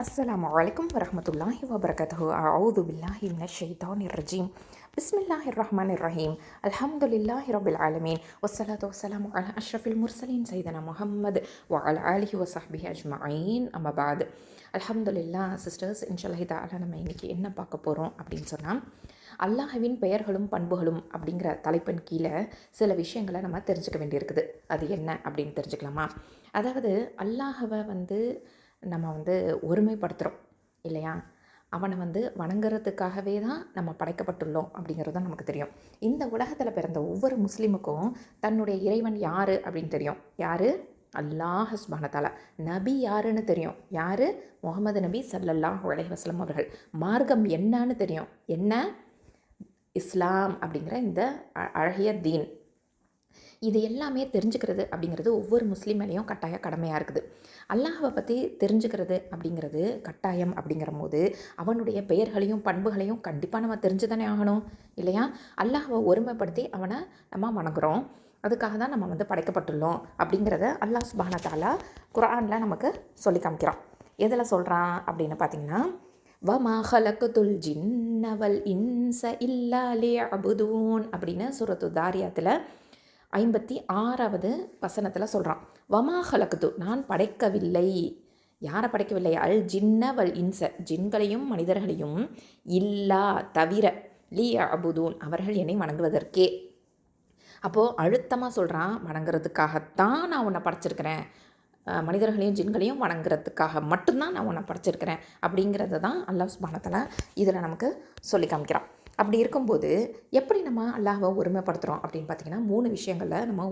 السلام عليكم ورحمة الله وبركاته. أعوذ بالله من الشيطان الرجيم. بسم الله الرحمن الرحيم. الحمد لله رب العالمين والصلاة والسلام على أشرف المرسلين سيدنا محمد وعلى آله وصحبه أجمعين. أما بعد. அல்ஹம்துலில்லாஹ் சிஸ்டர்ஸ், இன்ஷால்லாஹி தஆலா நம்ம இன்றைக்கி என்ன பார்க்க போகிறோம் அப்படின்னு சொன்னால், அல்லாஹ்வின் பெயர்களும் பண்புகளும் அப்படிங்கிற தலைப்பின் கீழே சில விஷயங்களை நம்ம தெரிஞ்சுக்க வேண்டியிருக்குது. அது என்ன அப்படின்னு தெரிஞ்சுக்கலாமா? அதாவது அல்லாஹவை நம்ம ஒருமைப்படுத்துகிறோம் இல்லையா? அவனை வணங்குறதுக்காகவே தான் நம்ம படைக்கப்பட்டுள்ளோம் அப்படிங்கிறது நமக்கு தெரியும். இந்த உலகத்தில் பிறந்த ஒவ்வொரு முஸ்லீமுக்கும் தன்னுடைய இறைவன் யார் அப்படின்னு தெரியும். யார்? அல்லாஹ் சுப்ஹானஹு வ தஆலா. நபி யாருன்னு தெரியும். யார்? முஹம்மது நபி ஸல்லல்லாஹு அலைஹி வஸல்லம் அவர்கள். மார்க்கம் என்னன்னு தெரியும். என்ன? இஸ்லாம் அப்படிங்கிற இந்த அழகிய தீன். இது எல்லாமே தெரிஞ்சுக்கிறது அப்படிங்கிறது ஒவ்வொரு முஸ்லீம் மேலேயும் கட்டாய கடமையாக இருக்குது. அல்லாஹவை பற்றி தெரிஞ்சுக்கிறது அப்படிங்கிறது கட்டாயம் அப்படிங்கிற போது அவனுடைய பெயர்களையும் பண்புகளையும் கண்டிப்பாக நம்ம தெரிஞ்சு தானே ஆகணும் இல்லையா? அல்லாஹவை ஒருமைப்படுத்தி அவனை நம்ம வணங்குறோம். அதுக்காக தான் நம்ம படைக்கப்பட்டுள்ளோம் அப்படிங்கிறத அல்லாஹ் சுப்ஹானஹு வ தஆலா குர்ஆனில் நமக்கு சொல்லி காமிக்கிறான். எதில் சொல்கிறான் அப்படின்னு பார்த்தீங்கன்னா, வமா ஹலக்குதுல் ஜின்ன வல் இன்ஸ இல்லா லியஅபுதூன் அப்படின்னு சூரத்து தாரியாத்தில் 56வது வசனத்தில் சொல்கிறான். வமா ஹலக்குது, நான் படைக்கவில்லை. யாரை படைக்கவில்லை? அல் ஜின்ன வல் இன்ஸ, ஜின்களையும் மனிதர்களையும், இல்லா தவிர, லியஅபுதூன் அவர்கள் என்னை வணங்குவதற்கே. அப்போது அழுத்தமாக சொல்கிறான், வணங்குறதுக்காகத்தான் நான் உன்னை படைச்சிருக்கிறேன், மனிதர்களையும் ஜின்களையும் வணங்குறதுக்காக மட்டும்தான் நான் உன்னை படைச்சிருக்கிறேன் அப்படிங்கிறது தான் அல்லாஹ் சுப்ஹானஹு வ தஆலா இதில் நமக்கு சொல்லி காமிக்கிறான். அப்படி இருக்கும்போது எப்படி நம்ம அல்லாஹ்வை ஒருமைப்படுத்துகிறோம் அப்படின்னு பார்த்திங்கன்னா, 3 விஷயங்களில் நம்ம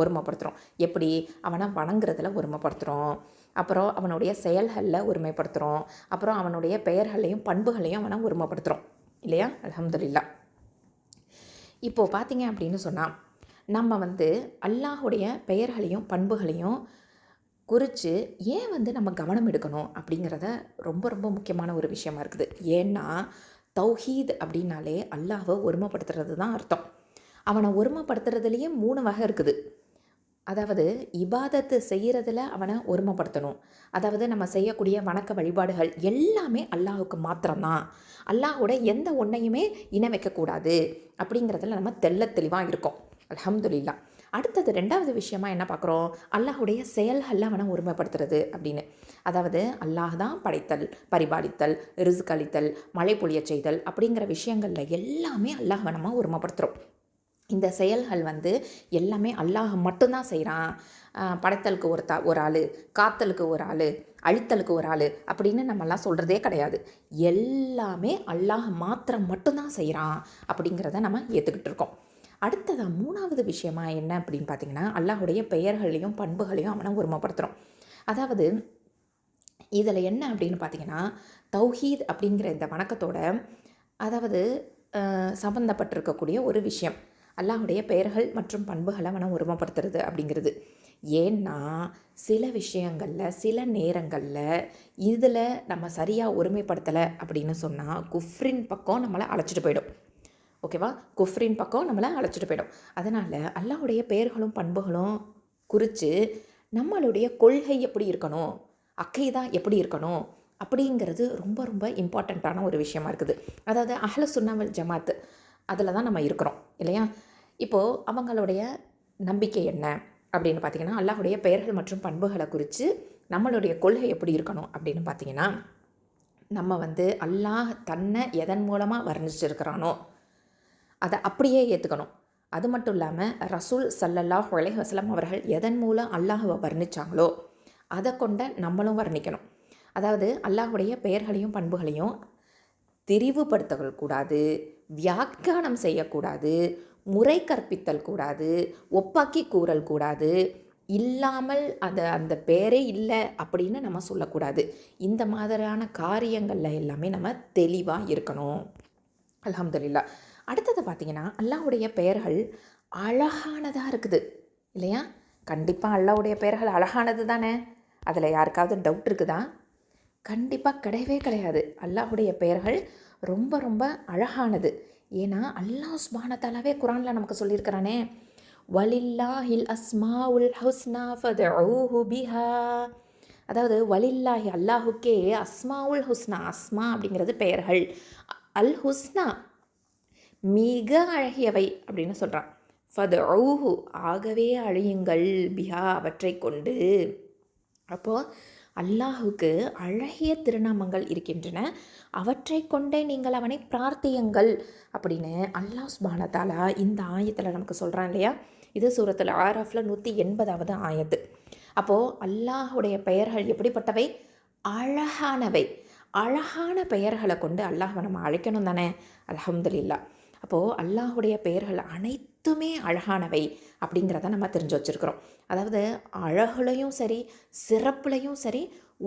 ஒருமைப்படுத்துகிறோம். எப்படி? அவனை வணங்குறதுல ஒருமைப்படுத்துகிறோம், அப்புறம் அவனுடைய செயல்களில் ஒருமைப்படுத்துகிறோம், அப்புறம் அவனுடைய பெயர்களையும் பண்புகளையும் அவனை ஒருமைப்படுத்துகிறோம் இல்லையா? அல்ஹம்துலில்லாஹ். இப்போது பார்த்தீங்க அப்படின்னு சொன்னால், நம்ம அல்லாஹுடைய பெயர்களையும் பண்புகளையும் குறித்து ஏன் நம்ம கவனம் எடுக்கணும் அப்படிங்கிறத ரொம்ப ரொம்ப முக்கியமான ஒரு விஷயமா இருக்குது. ஏன்னா தௌஹீத் அப்படின்னாலே அல்லாஹ்வை ஒருமைப்படுத்துறது தான் அர்த்தம். அவனை ஒருமைப்படுத்துறதுலேயே 3 வகை இருக்குது. அதாவது இபாதத்து செய்கிறதுல அவனை ஒருமைப்படுத்தணும். அதாவது நம்ம செய்யக்கூடிய வணக்க வழிபாடுகள் எல்லாமே அல்லாஹுக்கு மாத்திரம்தான், அல்லாஹோட எந்த ஒன்றையுமே இணை வைக்கக்கூடாது அப்படிங்கிறதுல நம்ம தெளிவாக இருக்கோம். அல்ஹம்துலில்லாஹ். அடுத்தது 2வது விஷயமா என்ன பார்க்குறோம்? அல்லாஹுடைய செயல்களில் அவனை ஒருமைப்படுத்துறது அப்படின்னு. அதாவது அல்லாஹ் தான் படைத்தல், பரிபாலித்தல், ரிஸ்க் அளித்தல், மழை பொழிய செய்தல் அப்படிங்கிற விஷயங்களில் எல்லாமே அல்லாஹ்வை நம்ம ஒருமைப்படுத்துகிறோம். இந்த செயல்கள் எல்லாமே அல்லாஹ் மட்டும்தான் செய்கிறான். படைத்தலுக்கு ஒரு ஆள், காத்தலுக்கு ஒரு ஆள், அழித்தலுக்கு ஒரு ஆள் அப்படின்னு நம்மலாம் சொல்கிறதே கிடையாது. எல்லாமே அல்லாஹ் மாத்திரம் மட்டும்தான் செய்கிறான் அப்படிங்கிறத நம்ம ஏற்றுக்கிட்டு இருக்கோம். அடுத்ததாக 3வது விஷயமா என்ன அப்படின்னு பார்த்தீங்கன்னா, அல்லாஹுடைய பெயர்களையும் பண்புகளையும் அவனை ஒருமைப்படுத்துகிறோம். அதாவது இதில் என்ன அப்படின்னு பார்த்தீங்கன்னா, தௌஹீத் அப்படிங்கிற இந்த வணக்கத்தோட அதாவது சம்மந்தப்பட்டிருக்கக்கூடிய ஒரு விஷயம் அல்லாஹுடைய பெயர்கள் மற்றும் பண்புகளை அவனை ஒருமைப்படுத்துறது அப்படிங்கிறது. ஏன்னா சில விஷயங்களில் சில நேரங்களில் இதில் நம்ம சரியாக ஒருமைப்படுத்தலை அப்படின்னு சொன்னால் குஃப்ரின் பக்கம் நம்மளை அழைச்சிட்டு போயிடும். ஓகேவா? குஃப்ரின் பக்கம் நம்மளை அழைச்சிட்டு போயிடும். அதனால் அல்லாஹுடைய பெயர்களும் பண்புகளும் குறித்து நம்மளுடைய கொள்கை எப்படி இருக்கணும், அக்கீதா எப்படி இருக்கணும் அப்படிங்கிறது ரொம்ப ரொம்ப இம்பார்ட்டண்ட்டான ஒரு விஷயமா இருக்குது. அதாவது அஹ்லு சுன்னா வல் ஜமாத் அதில் தான் நம்ம இருக்கிறோம் இல்லையா? இப்போது அவங்களுடைய நம்பிக்கை என்ன அப்படின்னு பார்த்திங்கன்னா, அல்லாஹுடைய பெயர்கள் மற்றும் பண்புகளை குறித்து நம்மளுடைய கொள்கை எப்படி இருக்கணும் அப்படின்னு பார்த்திங்கன்னா, நம்ம அல்லாஹ் தன்னை எதன் மூலமாக வர்ணிச்சிருக்கிறானோ அதை அப்படியே ஏற்றுக்கணும். அது மட்டும் இல்லாமல் ரசூல் ஸல்லல்லாஹு அலைஹி வஸல்லம் அவர்கள் எதன் மூலம் அல்லாஹ்வை வர்ணித்தாங்களோ அதை கொண்ட நம்மளும் வர்ணிக்கணும். அதாவது அல்லாஹுடைய பெயர்களையும் பண்புகளையும் திரிவுபடுத்தல் கூடாது, வியாக்கியானம் செய்யக்கூடாது, முறை கற்பித்தல் கூடாது, ஒப்பாக்கி கூறல் கூடாது, இல்லாமல் அந்த பேரே இல்லை அப்படின்னு நம்ம சொல்லக்கூடாது. இந்த மாதிரியான காரியங்களில் எல்லாமே நம்ம தெளிவாக இருக்கணும். அல்ஹம்துலில்லாஹ். அடுத்தது பார்த்திங்கன்னா, அல்லாஹுடைய பெயர்கள் அழகானதாக இருக்குது இல்லையா? கண்டிப்பாக அல்லாஹுடைய பெயர்கள் அழகானது தானே. அதில் யாருக்காவது டவுட் இருக்குதா? கண்டிப்பாக கிடையவே கிடையாது. அல்லாஹுடைய பெயர்கள் ரொம்ப ரொம்ப அழகானது. ஏன்னா அல்லாஹ் சுப்ஹானஹு வ தஆலாவே குர்ஆனில் நமக்கு சொல்லியிருக்கிறானே, வலில்லாஹில் அஸ்மாஉல் ஹுஸ்னா ஃபதுஊஹு பிஹா அதாவது வலில்லாஹி அல்லாஹுக்கே அஸ்மாவுல் ஹுஸ்னா, அஸ்மா அப்படிங்கிறது பெயர்கள், அல் ஹுஸ்னா மிக அழகியவை அப்படின்னு சொல்கிறான். ஃபதுஊஹு ஆகவே அழையுங்கள், பிஹா அவற்றை கொண்டு. அப்போது அல்லாஹுக்கு அழகிய திருநாமங்கள் இருக்கின்றன, அவற்றை கொண்டே நீங்கள் அவனை பிரார்த்தியுங்கள் அப்படின்னு அல்லாஹ் சுப்ஹானஹு வ தஆலா இந்த ஆயத்தில் நமக்கு சொல்கிறான் இல்லையா. இது சூரத்துல் ஆராஃபில் 180வது ஆயத்து. அப்போது அல்லாஹுடைய பெயர்கள் எப்படிப்பட்டவை? அழகானவை. அழகான பெயர்களை கொண்டு அல்லாஹ்வை நம்ம அழைக்கணும் தானே. அல்ஹம்துலில்லாஹ். அப்போது அல்லாஹுடைய பெயர்கள் அனைத்துமே அழகானவை அப்படிங்கிறத நம்ம தெரிஞ்சு வச்சுருக்கிறோம். அதாவது அழகுலையும் சரி, சிறப்புலையும் சரி,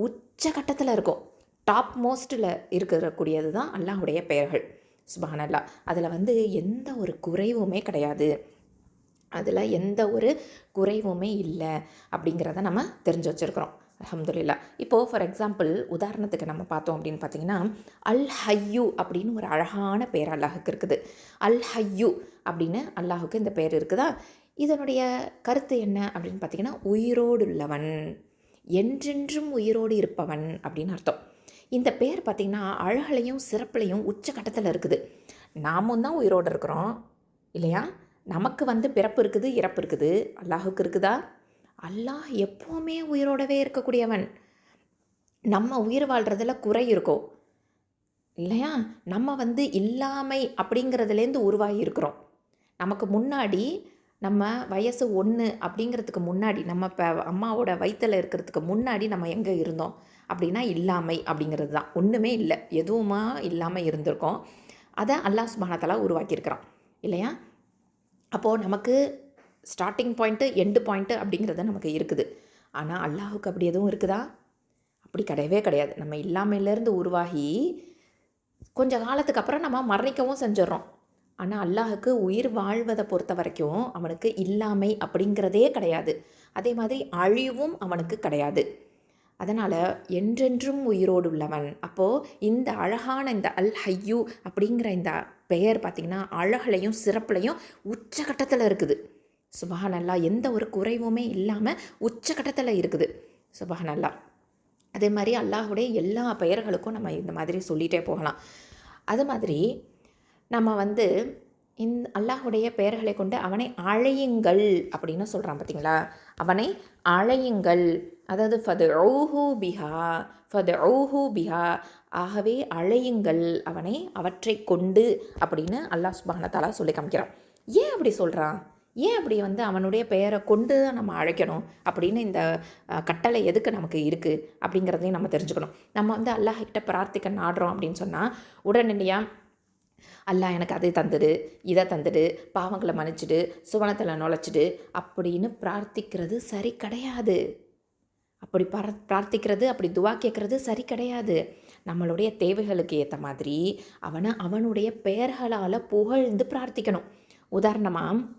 உச்சகட்டத்தில் இருக்கும், டாப் மோஸ்ட்டில் இருக்கக்கூடியது தான் அல்லாஹுடைய பெயர்கள். சுப்ஹானல்லாஹ். அதில் எந்த ஒரு குறைவுமே கிடையாது, அதில் எந்த ஒரு குறைவுமே இல்லை அப்படிங்கிறத நம்ம தெரிஞ்சு வச்சுருக்கிறோம். அல்ஹம்துலில்லாஹ். இப்போது ஃபார் எக்ஸாம்பிள் உதாரணத்துக்கு நம்ம பார்த்தோம் அப்படின்னு பார்த்தீங்கன்னா, அல் ஹய்யூ அப்படின்னு ஒரு அழகான பெயர் அல்லாஹுக்கு இருக்குது. அல் ஹய்யூ அப்படின்னு அல்லாஹுக்கு இந்த பெயர் இருக்குதா. இதனுடைய கருத்து என்ன அப்படின்னு பார்த்தீங்கன்னா, உயிரோடு உள்ளவன், என்றென்றும் உயிரோடு இருப்பவன் அப்படின்னு அர்த்தம். இந்த பெயர் பார்த்திங்கன்னா அழகுலையும் சிறப்புலையும் உச்சக்கட்டத்தில் இருக்குது. நாமும் தான் உயிரோடு இருக்கிறோம் இல்லையா. நமக்கு பிறப்பு இருக்குது, இறப்பு இருக்குது. அல்லாஹுக்கு இருக்குதா? அல்லாஹ் எப்போவுமே உயிரோடவே இருக்கக்கூடியவன். நம்ம உயிர் வாழ்கிறதுல குறை இருக்கும் இல்லையா. நம்ம இல்லாமை அப்படிங்கிறதுலேருந்து உருவாகி இருக்கிறோம். நமக்கு முன்னாடி நம்ம வயசு 1 அப்படிங்கிறதுக்கு முன்னாடி, நம்ம இப்போ அம்மாவோட வயிற்றில் இருக்கிறதுக்கு முன்னாடி நம்ம எங்கே இருந்தோம் அப்படின்னா இல்லாமை அப்படிங்கிறது தான். ஒன்றுமே இல்லை, எதுவுமா இல்லாமல் இருந்திருக்கோம். அதை அல்லாஹ் சுப்ஹானஹு வ தஆலா உருவாக்கியிருக்கிறான் இல்லையா. அப்போது நமக்கு ஸ்டார்டிங் பாயிண்ட்டு, எண்டு பாயிண்ட்டு அப்படிங்கிறது நமக்கு இருக்குது. ஆனால் அல்லாஹுக்கு அப்படி எதுவும் இருக்குதா? அப்படி கிடையவே கிடையாது. நம்ம இல்லாமையிலேருந்து உருவாகி கொஞ்சம் காலத்துக்கு அப்புறம் நம்ம மரணிக்கவும் செஞ்சிடறோம். ஆனால் அல்லாஹுக்கு உயிர் வாழ்வதை பொறுத்த வரைக்கும் அவனுக்கு இல்லாமை அப்படிங்கிறதே கிடையாது. அதே மாதிரி அழிவும் அவனுக்கு கிடையாது. அதனால் என்றென்றும் உயிரோடு உள்ளவன். அப்போது இந்த அழகான இந்த அல் ஹய்யூ அப்படிங்கிற இந்த பெயர் பார்த்திங்கன்னா அழகுலையும் சிறப்புலையும் உச்சகட்டத்தில் இருக்குது. சுப்ஹானல்லாஹ். எந்த ஒரு குறைவுமே இல்லாமல் உச்சகட்டத்தில் இருக்குது. சுப்ஹானல்லாஹ். அதே மாதிரி அல்லாஹுடைய எல்லா பெயர்களுக்கும் நம்ம இந்த மாதிரி சொல்லிகிட்டே போகலாம். அது மாதிரி நம்ம இந்த அல்லாஹுடைய பெயர்களை கொண்டு அவனை அழையுங்கள் அப்படின்னு சொல்கிறான் பார்த்தீங்களா. அவனை அழையுங்கள், அதாவது ஃபதுஊஹு பிஹா, ஃபதுஊஹு பிஹா ஆகவே அழையுங்கள் அவனை அவற்றை கொண்டு அப்படின்னு அல்லாஹ் சுப்ஹானஹு வ தஆலா சொல்லி காமிக்கிறான். ஏன் அப்படி சொல்கிறான்? ஏன் அப்படி அவனுடைய பெயரை கொண்டு தான் நம்ம அழைக்கணும் அப்படின்னு இந்த கட்டளை எதுக்கு நமக்கு இருக்குது அப்படிங்கிறதையும் நம்ம தெரிஞ்சுக்கணும். நம்ம அல்லாஹ்கிட்ட பிரார்த்திக்க நாடுறோம் அப்படின்னு சொன்னால் உடனடியாக அல்லாஹ் எனக்கு அதை தந்துடு, இதை தந்துடு, பாவங்களை மன்னிச்சிடு, சுவனத்தில் நுழைச்சிடு அப்படின்னு பிரார்த்திக்கிறது சரி கிடையாது. அப்படி பிரார்த்திக்கிறது, அப்படி துவா கேட்குறது சரி கிடையாது. நம்மளுடைய தேவைகளுக்கு ஏற்ற மாதிரி அவனுடைய பெயர்களால் புகழ்ந்து பிரார்த்திக்கணும். உதாரணமாக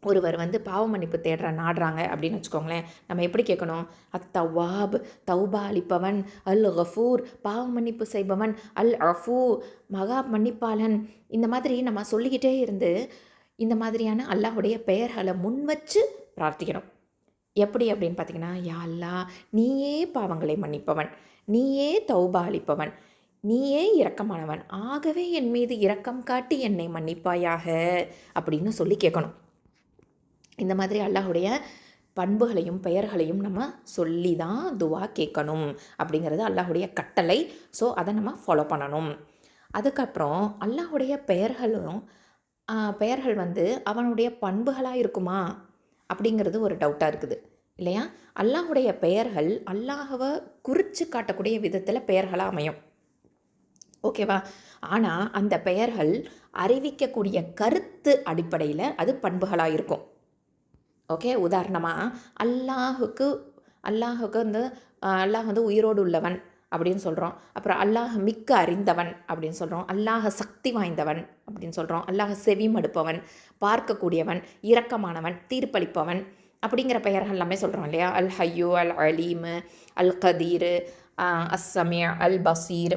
ஒருவர் பாவ மன்னிப்பு நாடுறாங்க அப்படின்னு வச்சுக்கோங்களேன். நம்ம எப்படி கேட்கணும்? அத்தவாப் தௌபா அளிப்பவன், அல் கஃபூர் பாவ மன்னிப்பு செய்பவன், அல் அஃபூ மகா மன்னிப்பாளன். இந்த மாதிரி நம்ம சொல்லிக்கிட்டே இருந்து இந்த மாதிரியான அல்லாஹுடைய பெயர்களை முன் வச்சு பிரார்த்திக்கணும். எப்படி அப்படின்னு பார்த்திங்கன்னா, யா அல்லாஹ் நீயே பாவங்களை மன்னிப்பவன், நீயே தௌபா அளிப்பவன், நீயே இரக்கமானவன், ஆகவே என் மீது இரக்கம் காட்டி என்னை மன்னிப்பாயாக அப்படின்னு சொல்லி கேட்கணும். இந்த மாதிரி அல்லாஹுடைய பண்புகளையும் பெயர்களையும் நம்ம சொல்லி தான் துவா கேட்கணும் அப்படிங்கிறது அல்லாஹுடைய கட்டளை. ஸோ அதை நம்ம ஃபாலோ பண்ணணும். அதுக்கப்புறம் அல்லாஹுடைய பெயர்கள் அவனுடைய பண்புகளாக இருக்குமா அப்படிங்கிறது ஒரு டவுட்டாக இருக்குது இல்லையா. அல்லாஹுடைய பெயர்கள் அல்லாஹவை குறித்து காட்டக்கூடிய விதத்தில் பெயர்களாக அமையும், ஓகேவா. ஆனால் அந்த பெயர்கள் அறிவிக்கக்கூடிய கருத்து அடிப்படையில் அது பண்புகளாக இருக்கும். ஓகே. உதாரணமாக அல்லாஹுக்கு அல்லாஹ் உயிரோடு உள்ளவன் அப்படின்னு சொல்கிறோம். அப்புறம் அல்லாஹ் மிக்க அறிந்தவன் அப்படின்னு சொல்கிறோம். அல்லாஹ் சக்தி வாய்ந்தவன் அப்படின்னு சொல்கிறோம். அல்லாஹ் செவிமடுப்பவன், பார்க்கக்கூடியவன், இரக்கமானவன், தீர்ப்பளிப்பவன் அப்படிங்கிற பெயர்கள் எல்லாமே சொல்கிறோம் இல்லையா. அல் ஹய்யூ, அல் அலீம், அல் கதீர், அஸ் சமீஅ், அல் பசீர்,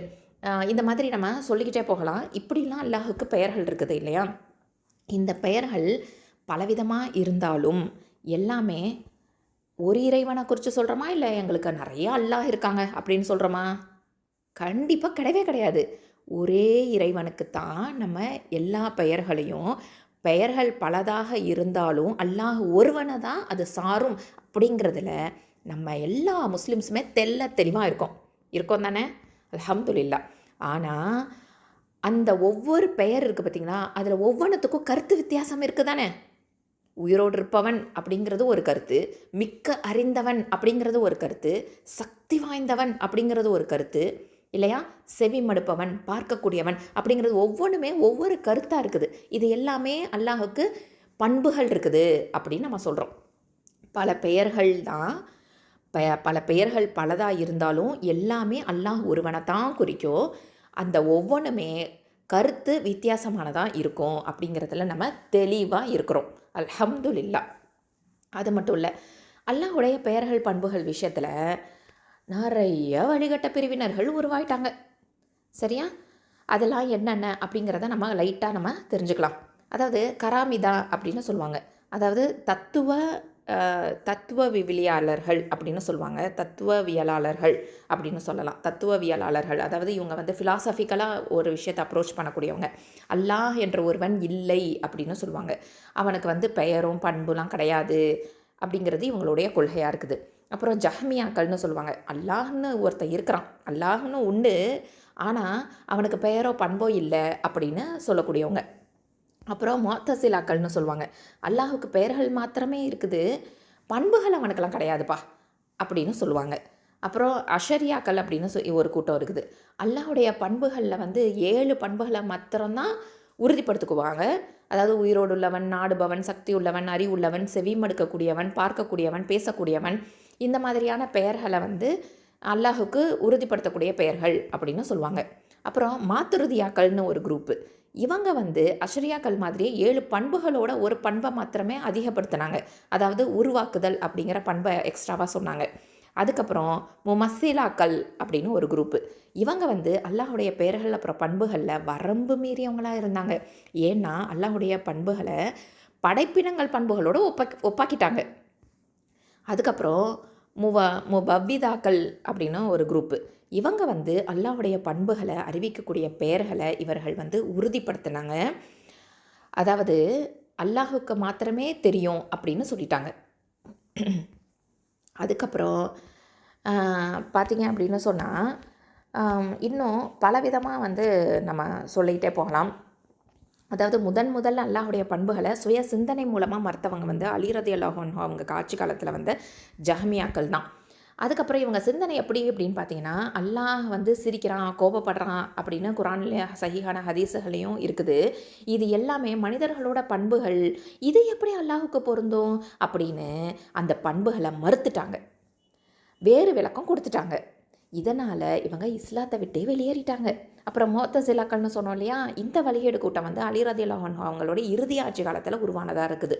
இந்த மாதிரி நம்ம சொல்லிக்கிட்டே போகலாம். இப்படிலாம் அல்லாஹுக்கு பெயர்கள் இருக்குது இல்லையா. இந்த பெயர்கள் பலவிதமாக இருந்தாலும் எல்லாமே ஒரு இறைவனை குறித்து சொல்கிறோமா, இல்லை எங்களுக்கு நிறைய அல்லாஹ் இருக்காங்க அப்படின்னு சொல்கிறோமா? கண்டிப்பாக கிடையவே கிடையாது. ஒரே இறைவனுக்கு தான் நம்ம எல்லா பெயர்களையும், பெயர்கள் பலதாக இருந்தாலும் அல்லாஹ் ஒருவனை தான் அது சாரும் அப்படிங்கிறதுல நம்ம எல்லா முஸ்லிம்ஸுமே தெளிவாக இருக்கோம் தானே? அல்ஹம்துலில்லாஹ். ஆனால் அந்த ஒவ்வொரு பெயர் இருக்குது பார்த்திங்களா, அதில் ஒவ்வொன்றுத்துக்கும் கருத்து வித்தியாசம் இருக்குது தானே? உயிரோடு இருப்பவன் அப்படிங்கிறது ஒரு கருத்து, மிக்க அறிந்தவன் அப்படிங்கிறது ஒரு கருத்து, சக்தி வாய்ந்தவன் அப்படிங்கிறது ஒரு கருத்து இல்லையா? செவி மடுப்பவன், பார்க்கக்கூடியவன் அப்படிங்கிறது ஒவ்வொன்றுமே ஒவ்வொரு கருத்தாக இருக்குது. இது எல்லாமே அல்லாஹுக்கு பண்புகள் இருக்குது அப்படின்னு நம்ம சொல்கிறோம். பல பெயர்கள் தான் பல பெயர்கள் பலதாக இருந்தாலும் எல்லாமே அல்லாஹ் ஒருவனை தான் குறிக்கும். அந்த ஒவ்வொன்றுமே கருத்து வித்தியாசமானதாக இருக்கும் அப்படிங்கிறதுல நம்ம தெளிவாக இருக்கிறோம். அல்ஹம்துலில்லாஹ். அது மட்டும் இல்லை, அல்லாஹுடைய பெயர்கள் பண்புகள் விஷயத்தில் நிறைய வழிகட்ட பிரிவினர்கள் உருவாயிட்டாங்க. சரியா? அதெல்லாம் என்னென்ன அப்படிங்கிறத நம்ம லைட்டாக தெரிஞ்சுக்கலாம். அதாவது கராமிதா அப்படின்னு சொல்லுவாங்க. அதாவது தத்துவவியலாளர்கள் அப்படின்னு சொல்லுவாங்க. தத்துவவியலாளர்கள் அப்படின்னு சொல்லலாம். தத்துவவியலாளர்கள் அதாவது இவங்க ஃபிலாசபிக்கலாக ஒரு விஷயத்தை அப்ரோச் பண்ணக்கூடியவங்க. அல்லாஹ் என்ற ஒருவன் இல்லை அப்படின்னு சொல்லுவாங்க. அவனுக்கு பெயரும் பண்புலாம் கிடையாது அப்படிங்கிறது இவங்களுடைய கொள்கையாக இருக்குது. அப்புறம் ஜஹ்மியாக்கள்னு சொல்லுவாங்க. அல்லாஹ்னு ஒருத்தன் இருக்கிறான், அல்லாஹ்னு உண்டு, ஆனால் அவனுக்கு பெயரோ பண்போ இல்லை அப்படின்னு சொல்லக்கூடியவங்க. அப்புறம் முஅத்தசிலாக்கள்னு சொல்லுவாங்க. அல்லாஹுக்கு பெயர்கள் மாத்திரமே இருக்குது, பண்புகள் அவனுக்கெல்லாம் கிடையாதுப்பா அப்படின்னு சொல்லுவாங்க. அப்புறம் அஷரியாக்கள் அப்படின்னு ஒரு கூட்டம் இருக்குது. அல்லாஹுடைய பண்புகளில் 7 பண்புகளை மாத்திரம்தான் உறுதிப்படுத்திக்குவாங்க. அதாவது உயிரோடு உள்ளவன், நாடுபவன், சக்தி உள்ளவன், அறிவுள்ளவன், செவி மடுக்கக்கூடியவன், பார்க்கக்கூடியவன், பேசக்கூடியவன், இந்த மாதிரியான பெயர்களை அல்லாஹுக்கு உறுதிப்படுத்தக்கூடிய பெயர்கள் அப்படின்னு சொல்லுவாங்க. அப்புறம் மாத்துருதியாக்கள்னு ஒரு குரூப்பு. இவங்க அஷரியாக்கள் மாதிரியே 7 பண்புகளோட ஒரு பண்பை மாத்திரமே அதிகப்படுத்தினாங்க. அதாவது உருவாக்குதல் அப்படிங்கிற பண்பை எக்ஸ்ட்ராவாக சொன்னாங்க. அதுக்கப்புறம் முமஸ்ஸிலாக்கள் அப்படின்னு ஒரு குரூப்பு. இவங்க அல்லாஹுடைய பெயர்கள் அப்புறம் பண்புகளில் வரம்பு மீறியவங்களாக இருந்தாங்க. ஏன்னா அல்லாஹுடைய பண்புகளை படைப்பினங்கள் பண்புகளோடு ஒப்பாக்கிட்டாங்க. அதுக்கப்புறம் முபவ்விதாக்கள் அப்படின்னு ஒரு குரூப்பு. இவங்க அல்லாஹுடைய பண்புகளை அறிவிக்கக்கூடிய பெயர்களை இவர்கள் உறுதிப்படுத்தினாங்க. அதாவது அல்லாஹுக்கு மாத்திரமே தெரியும் அப்படின்னு சொல்லிட்டாங்க. அதுக்கப்புறம் பார்த்திங்க அப்படின்னு சொன்னால் இன்னும் பலவிதமாக நம்ம சொல்லிகிட்டே போகலாம். அதாவது முதல்ல அல்லாஹுடைய பண்புகளை சுய சிந்தனை மூலமாக மறுத்தவங்க அலி ரலியல்லாஹு அன்ஹு அவங்க ஆட்சி காலத்தில் ஜஹ்மியாக்கள் தான். அதுக்கப்புறம் இவங்க சிந்தனை எப்படி அப்படின்னு பார்த்தீங்கன்னா, அல்லாஹ் சிரிக்கிறான், கோபப்படுறான் அப்படின்னு குரான்ல சஹீஹான ஹதீஸுகளையும் இருக்குது. இது எல்லாமே மனிதர்களோட பண்புகள், இது எப்படி அல்லாஹுக்கு பொருந்தும் அப்படின்னு அந்த பண்புகளை மறுத்துட்டாங்க, வேறு விளக்கம் கொடுத்துட்டாங்க. இதனால் இவங்க இஸ்லாத்தை விட்டே வெளியேறிட்டாங்க. அப்புறம் முஅத்தசிலாக்கள்னு சொன்னோம் இல்லையா, இந்த வழிகேடு கூட்டம் அலி ரலியல்லாஹு அன்ஹு அவங்களோட இறுதி ஆட்சி காலத்தில் உருவானதாக இருக்குது.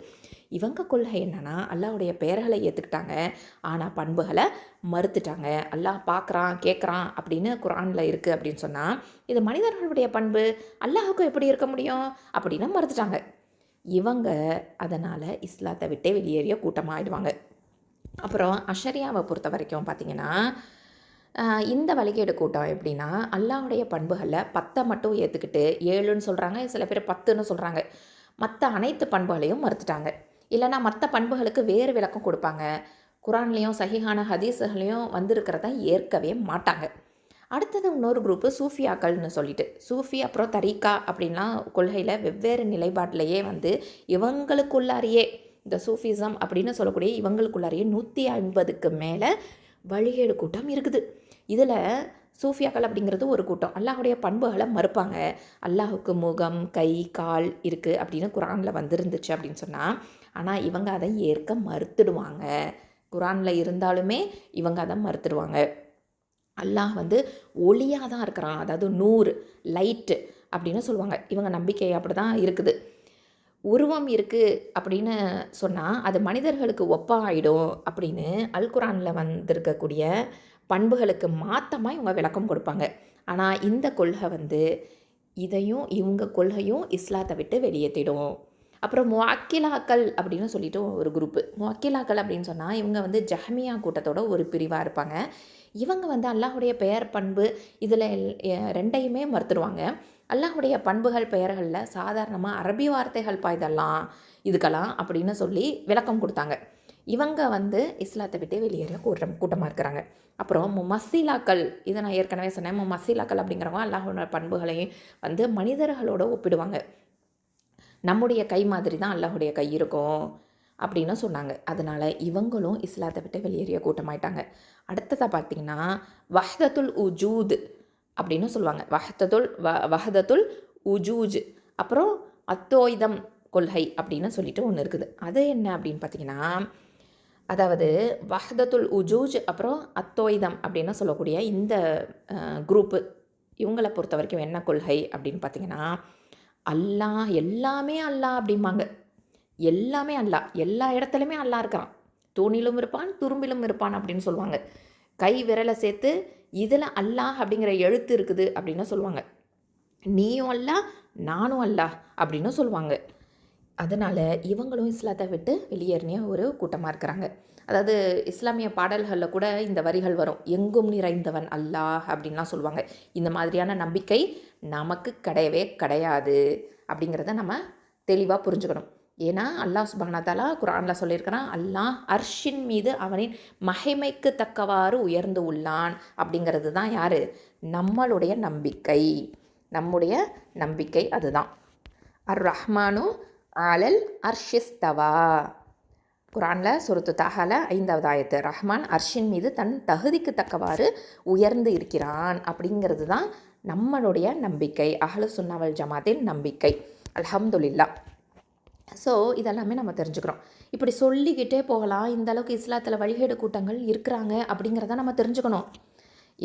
இவங்க கொள்கை என்னென்னா, அல்லாஹுடைய பெயர்களை ஏற்றுக்கிட்டாங்க, ஆனால் பண்புகளை மறுத்துட்டாங்க. அல்லாஹ் பார்க்குறான், கேட்குறான் அப்படின்னு குரானில் இருக்குது அப்படின்னு சொன்னால், இது மனிதர்களுடைய பண்பு, அல்லாஹுக்கும் எப்படி இருக்க முடியும் அப்படின்னு மறுத்துட்டாங்க. இவங்க அதனால் இஸ்லாத்தை விட்டே வெளியேறிய கூட்டமாக ஆயிடுவாங்க. அப்புறம் அஷரியாவை பொறுத்த வரைக்கும் பார்த்திங்கன்னா, இந்த வழிகேடு கூட்டம் எப்படின்னா, அல்லாஹுடைய பண்புகளில் 10 மட்டும் ஏற்றுக்கிட்டு 7ன்னு சொல்கிறாங்க, சில பேர் 10ன்னு சொல்கிறாங்க. மற்ற அனைத்து பண்புகளையும் மறுத்துட்டாங்க. இல்லைனா மற்ற பண்புகளுக்கு வேறு விளக்கம் கொடுப்பாங்க. குரான்லேயும் சஹீஹான ஹதீஸுகளையும் வந்திருக்கிறத ஏற்கவே மாட்டாங்க. அடுத்தது இன்னொரு குரூப்பு சூஃபியாக்கள்னு சொல்லிட்டு, சூஃபி அப்புறம் தரீக்கா அப்படின்லாம் கொள்கையில் வெவ்வேறு நிலைப்பாட்டிலேயே இவங்களுக்குள்ளாரியே இந்த சூஃபிசம் அப்படின்னு சொல்லக்கூடிய இவங்களுக்குள்ளாரியே 150க்கு மேலே வழிகேடு கூட்டம் இருக்குது. இதில் சூஃபியாக்கள் அப்படிங்கிறது ஒரு கூட்டம். அல்லாஹுடைய பண்புகளை மறுப்பாங்க. அல்லாஹுக்கு முகம், கை, கால் இருக்குது அப்படின்னு குரானில் வந்துருந்துச்சு அப்படின்னு சொன்னால், ஆனால் இவங்க அதை ஏற்க மறுத்துடுவாங்க. குரானில் இருந்தாலுமே இவங்க அதை மறுத்துடுவாங்க. அல்லாஹ் ஒளியாக தான் இருக்கிறான், அதாவது நூறு, லைட்டு அப்படின்னு சொல்லுவாங்க. இவங்க நம்பிக்கை அப்படி தான் இருக்குது. உருவம் இருக்குது அப்படின்னு சொன்னால் அது மனிதர்களுக்கு ஒப்பாயிடும் அப்படின்னு அல் குரானில் வந்திருக்கக்கூடிய பண்புகளுக்கு மாற்றமாக இவங்க விளக்கம் கொடுப்பாங்க. ஆனால் இந்த கொள்கை இவங்க கொள்கையும் இஸ்லாத்தை விட்டு வெளியேற்றிடும். அப்புறம் முஅக்கிலாக்கள் அப்படின்னு சொல்லிட்டு ஒரு குரூப்பு. முஅக்கிலாக்கள் அப்படின்னு சொன்னால் இவங்க வந்து ஜஹ்மியா கூட்டத்தோட ஒரு பிரிவாக இருப்பாங்க. இவங்க வந்து அல்லாஹுடைய பெயர் பண்பு இதில் ரெண்டையுமே மறுத்துடுவாங்க. அல்லாஹுடைய பண்புகள் பெயர்களில் சாதாரணமாக அரபி வார்த்தைகள் பாய்தெல்லாம் இதுக்கெல்லாம் அப்படின்னு சொல்லி விளக்கம் கொடுத்தாங்க. இவங்க வந்து இஸ்லாத்தை விட்டு வெளியேறிய கூட்டமாக இருக்கிறாங்க. அப்புறம் முமஸ்ஸிலாக்கள், இதை நான் ஏற்கனவே சொன்னேன். முமஸ்ஸிலாக்கள் அப்படிங்கிறவங்க அல்லாஹோட பண்புகளையும் வந்து மனிதர்களோட ஒப்பிடுவாங்க. நம்முடைய கை மாதிரி தான் அல்லாஹுடைய கை இருக்கும் அப்படின்னு சொன்னாங்க. அதனால் இவங்களும் இஸ்லாத்தை விட்டு வெளியேறிய கூட்டமாயிட்டாங்க. அடுத்ததாக பார்த்திங்கன்னா வஹ்தத்துல் உஜூத் அப்படின்னு சொல்லுவாங்க. வஹ்தத்துல் உஜூஜ். அப்புறம் அத்தோய்தம் கொள்கை அப்படின்னு சொல்லிட்டு ஒன்று இருக்குது. அது என்ன அப்படின்னு பார்த்திங்கன்னா, அதாவது வஹ்தத்துல் உஜூஜ் அப்புறம் அத்தோய்தம் அப்படின்னு சொல்லக்கூடிய இந்த குரூப்பு இவங்களை பொறுத்த வரைக்கும் என்ன கொள்கை அப்படின்னு பார்த்திங்கன்னா, அல்லாஹ் எல்லாமே அல்லாஹ் அப்படிம்பாங்க. எல்லாமே அல்லாஹ், எல்லா இடத்துலையுமே அல்லாஹ் இருக்கிறான். தூணிலும் இருப்பான், துரும்பிலும் இருப்பான் அப்படின்னு சொல்லுவாங்க. கை விரலை சேர்த்து இதில் அல்லாஹ் அப்படிங்கிற எழுத்து இருக்குது அப்படின்னு சொல்லுவாங்க. நீயும் அல்லாஹ், நானும் அல்லாஹ் அப்படின்னு சொல்லுவாங்க. அதனால் இவங்களும் இஸ்லாத்தை விட்டு வெளியேறிய ஒரு கூட்டமாக இருக்கிறாங்க. அதாவது இஸ்லாமிய பாடல்களில் கூட இந்த வரிகள் வரும். எங்கும் நிறைந்தவன் அல்லாஹ் அப்படின்லாம் சொல்லுவாங்க. இந்த மாதிரியான நம்பிக்கை நமக்கு கிடையவே கிடையாது அப்படிங்கிறத நம்ம தெளிவாக புரிஞ்சுக்கணும். ஏன்னா அல்லாஹ் சுப்ஹானஹு வ தஆலா குர்ஆனில் சொல்லியிருக்கிறான், அல்லாஹ் அர்ஷின் மீது அவனின் மகிமைக்கு தக்கவாறு உயர்ந்து உள்ளான் அப்படிங்கிறது தான் யார்? நம்மளுடைய நம்பிக்கை. நம்முடைய நம்பிக்கை அதுதான். அர் ரஹ்மானு அலல் அர்ஷிஸ்தவா. குர்ஆனில் சூரத்து தாஹால 5வது ஆயத்து. ரஹ்மான் அர்ஷின் மீது தன் தகுதிக்கு தக்கவாறு உயர்ந்து இருக்கிறான் அப்படிங்கிறது தான் நம்மளுடைய நம்பிக்கை. அஹ்லு சுன்னா வல் ஜமாத்தின் நம்பிக்கை. அல்ஹம்துலில்லாஹ். ஸோ இதெல்லாமே நம்ம தெரிஞ்சுக்கிறோம். இப்படி சொல்லிக்கிட்டே போகலாம். இந்த அளவுக்கு இஸ்லாத்தில் வழிகேடு கூட்டங்கள் இருக்கிறாங்க அப்படிங்கிறத நம்ம தெரிஞ்சுக்கணும்.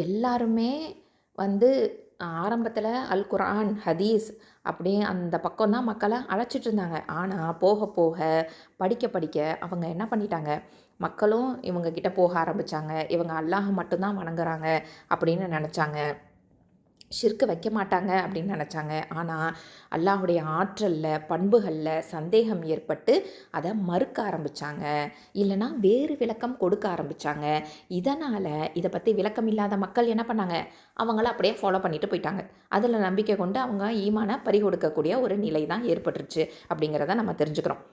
எல்லாருமே வந்து ஆரம்பத்தில் அல் குர்ஆன் ஹதீஸ் அப்படி அந்த பக்கம் தான் மக்களை அழைச்சிட்டு இருந்தாங்க. ஆனால் போக போக படிக்க படிக்க அவங்க என்ன பண்ணிட்டாங்க, மக்களும் இவங்கக்கிட்ட போக ஆரம்பித்தாங்க. இவங்க அல்லாஹ் மட்டும்தான் வணங்குறாங்க அப்படின்னு நினச்சாங்க. ஷிர்க்கு வைக்க மாட்டாங்க அப்படின்னு நினச்சாங்க. ஆனால் அல்லாஹுடைய ஆற்றலில் பண்புகளில் சந்தேகம் ஏற்பட்டு அதை மறுக்க ஆரம்பித்தாங்க. இல்லைனா வேறு விளக்கம் கொடுக்க ஆரம்பித்தாங்க. இதனால் இதை பற்றி விளக்கம் இல்லாத மக்கள் என்ன பண்ணாங்க, அவங்கள அப்படியே ஃபாலோ பண்ணிட்டு போயிட்டாங்க. அதில் நம்பிக்கை கொண்டு அவங்க ஈமானை பறிகொடுக்கக்கூடிய ஒரு நிலை தான் ஏற்பட்டுருச்சு அப்படிங்கிறத நம்ம தெரிஞ்சுக்கிறோம்.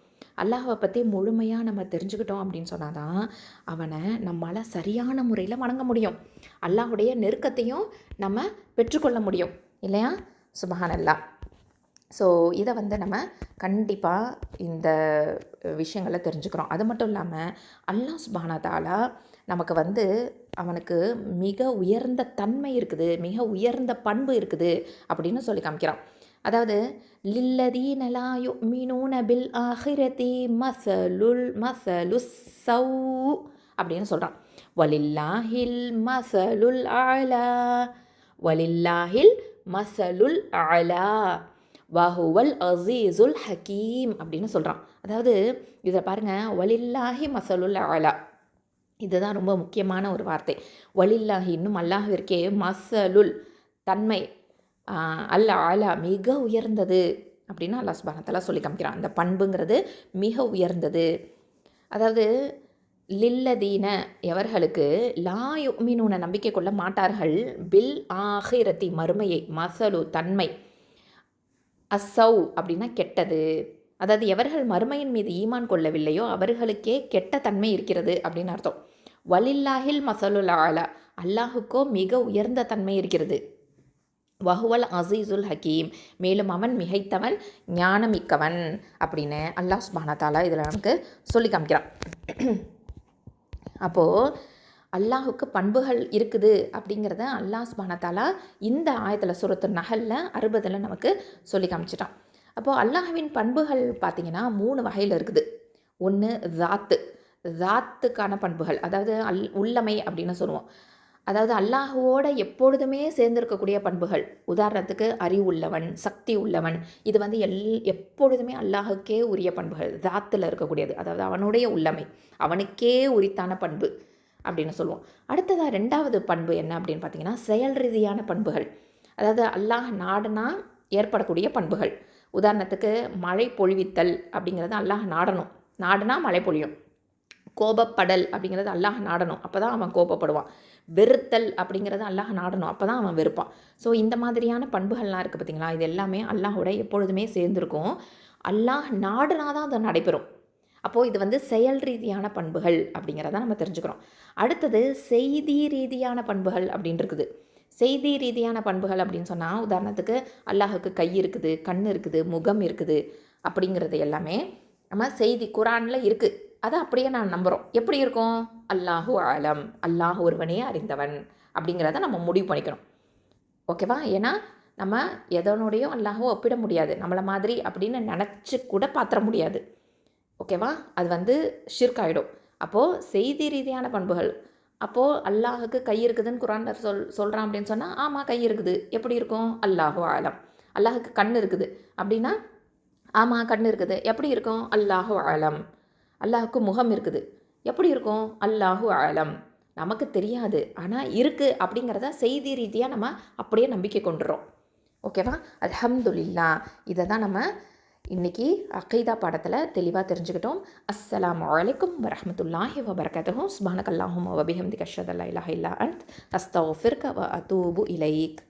அல்லாஹை பற்றி முழுமையாக நம்ம தெரிஞ்சுக்கிட்டோம் அப்படின்னு சொன்னால் தான் அவனை நம்மளால் சரியான முறையில் வணங்க முடியும். அல்லாஹுடைய நெருக்கத்தையும் நம்ம பெற்றுக்கொள்ள முடியும் இல்லையா? சுப்ஹானல்லாஹ். ஸோ இதை வந்து நம்ம கண்டிப்பாக இந்த விஷயங்களை தெரிஞ்சுக்கிறோம். அது மட்டும் இல்லாமல் அல்லாஹ் சுப்ஹானஹு வ தஆலா நமக்கு வந்து அவனுக்கு மிக உயர்ந்த தன்மை இருக்குது, மிக உயர்ந்த பண்பு இருக்குது அப்படின்னு சொல்லி காமிக்கிறான். அதாவது லில்லதீன லா யுமினூன பில் ஆஹிரதி மஸலுஸ் ஸௌ அப்படின்னு சொல்கிறான். வலில்லாஹில் மஸலுல் அலா, வலில்லாஹில் மஸலுல் அலா வஹுவல் அஸீஸுல் ஹக்கீம் அப்படின்னு சொல்கிறான். அதாவது இதை பாருங்கள், வலில்லாஹி மஸலுல் அலா, இதுதான் ரொம்ப முக்கியமான ஒரு வார்த்தை. வலில்லாஹி, இன்னும் அல்லாஹ்விற்கே மஸலுல் தன்மை, அல்ல அலா மிக உயர்ந்தது அப்படின்னு அல்லாஹ் சுப்ஹானஹு வ தஆலா சொல்லி காமிக்கிறான். அந்த பண்புங்கிறது மிக உயர்ந்தது. அதாவது லில்லதீன எவர்களுக்கு லா யுமினூன நம்பிக்கை கொள்ள மாட்டார்கள், பில் ஆஹிரத்தி மறுமையை, மஸலு தன்மை, அஸ்ஸௌ அப்படின்னா கெட்டது. அதாவது எவர்கள் மறுமையின் மீது ஈமான் கொள்ளவில்லையோ அவர்களுக்கே கெட்ட தன்மை இருக்கிறது அப்படின்னு அர்த்தம். வலில்லாஹில் மஸலுல் அலா, அல்லாஹுக்கோ மிக உயர்ந்த தன்மை இருக்கிறது. வஹுவல் அஸீஸுல் ஹக்கீம், மேலும் அவன் மிகைத்தவன் ஞானமிக்கவன் அப்படின்னு அல்லாஹ் சுப்ஹானஹு வ தஆலா இதில் நமக்கு சொல்லி காமிக்கிறான். அப்போது அல்லாஹுக்கு பண்புகள் இருக்குது அப்படிங்கிறத அல்லாஹ் சுப்ஹானஹு வ தஆலா இந்த ஆயத்தில் சூரத்து நஹல்ல 60 நமக்கு சொல்லி காமிச்சிட்டான். அப்போது அல்லாஹ்வின் பண்புகள் பார்த்திங்கன்னா 3 வகையில் இருக்குது. ஒன்று ஜாத்துக்கான பண்புகள், அதாவது உள்ளமை அப்படின்னு சொல்லுவோம். அதாவது அல்லாஹுவோட எப்பொழுதுமே சேர்ந்திருக்கக்கூடிய பண்புகள். உதாரணத்துக்கு அறிவுள்ளவன், சக்தி உள்ளவன், இது வந்து எப்பொழுதுமே அல்லாஹுக்கே உரிய பண்புகள், ஜாத்தில் இருக்கக்கூடியது. அதாவது அவனுடைய உள்ளமை, அவனுக்கே உரித்தான பண்பு அப்படின்னு சொல்லுவோம். அடுத்ததாக 2வது பண்பு என்ன அப்படின்னு பார்த்தீங்கன்னா செயல் ரீதியான பண்புகள். அதாவது அல்லாஹ் நாடுனா ஏற்படக்கூடிய பண்புகள். உதாரணத்துக்கு மழை பொழிவித்தல் அப்படிங்கிறது அல்லாஹ் நாடணும், நாடுனா மழை பொழியும். கோபப்படல் அப்படிங்கிறது அல்லாஹ் நாடணும், அப்போ தான் அவன் கோபப்படுவான். வெறுத்தல் அப்படிங்கிறது அல்லாஹ் நாடணும், அப்போ தான் அவன் வெறுப்பான். ஸோ இந்த மாதிரியான பண்புகள்லாம் இருக்குது பார்த்திங்களா, இது எல்லாமே அல்லாஹோட எப்பொழுதுமே சேர்ந்துருக்கும். அல்லாஹ் நாடுனா தான் அது நடைபெறும். அப்போது இது செயல் ரீதியான பண்புகள் அப்படிங்கிறத நம்ம தெரிஞ்சுக்கிறோம். அடுத்தது செய்தி ரீதியான பண்புகள் அப்படின்னு இருக்குது. செய்தி ரீதியான பண்புகள் அப்படின்னு சொன்னால், உதாரணத்துக்கு அல்லாஹுக்கு கை இருக்குது, கண் இருக்குது, முகம் இருக்குது அப்படிங்கிறது எல்லாமே நம்ம செய்தி குரானில் இருக்குது. அதை அப்படியே நான் நம்புகிறோம். எப்படி இருக்கும்? அல்லாஹு ஆலம், அல்லாஹ் ஒருவனே அறிந்தவன் அப்படிங்கிறத நம்ம முடிவு பண்ணிக்கணும். ஓகேவா? ஏன்னா நம்ம எதனோடையும் அல்லாஹோ ஒப்பிட முடியாது, நம்மளை மாதிரி அப்படின்னு நினச்சி கூட பாத்திர முடியாது. ஓகேவா? அது ஷிர்க் ஆகிடும். அப்போது செய்தி ரீதியான பண்புகள், அப்போது அல்லாஹுக்கு கை இருக்குதுன்னு குரானில் சொல்கிறான் அப்படின்னு சொன்னால், ஆமாம் கை இருக்குது. எப்படி இருக்கும்? அல்லாஹு ஆலம். அல்லாஹுக்கு கண் இருக்குது அப்படின்னா, ஆமாம் கண் இருக்குது. எப்படி இருக்கும்? அல்லாஹு ஆலம். அல்லாஹுக்கு முகம் இருக்குது. எப்படி இருக்கும்? அல்லாஹு ஆலம். நமக்கு தெரியாது, ஆனால் இருக்குது அப்படிங்கிறத செய்தி ரீதியாக நம்ம அப்படியே நம்பிக்கை கொண்டுறோம். ஓகேவா? அல்ஹம்துலில்லாஹ். இதை தான் நம்ம இன்றைக்கி அகீதா பாடத்தில் தெளிவாக தெரிஞ்சுக்கிட்டோம். அஸ்ஸலாமு அலைக்கும் வரஹ்மத்துல்லாஹி வபரகாத்துஹு. சுப்ஹானக அல்லாஹும்ம வபிஹம்திக அஷ்ஹது அல்லா இலாஹா இல்லா அன்த் அஸ்தக்ஃபிருக வ அதூபு இலைக்.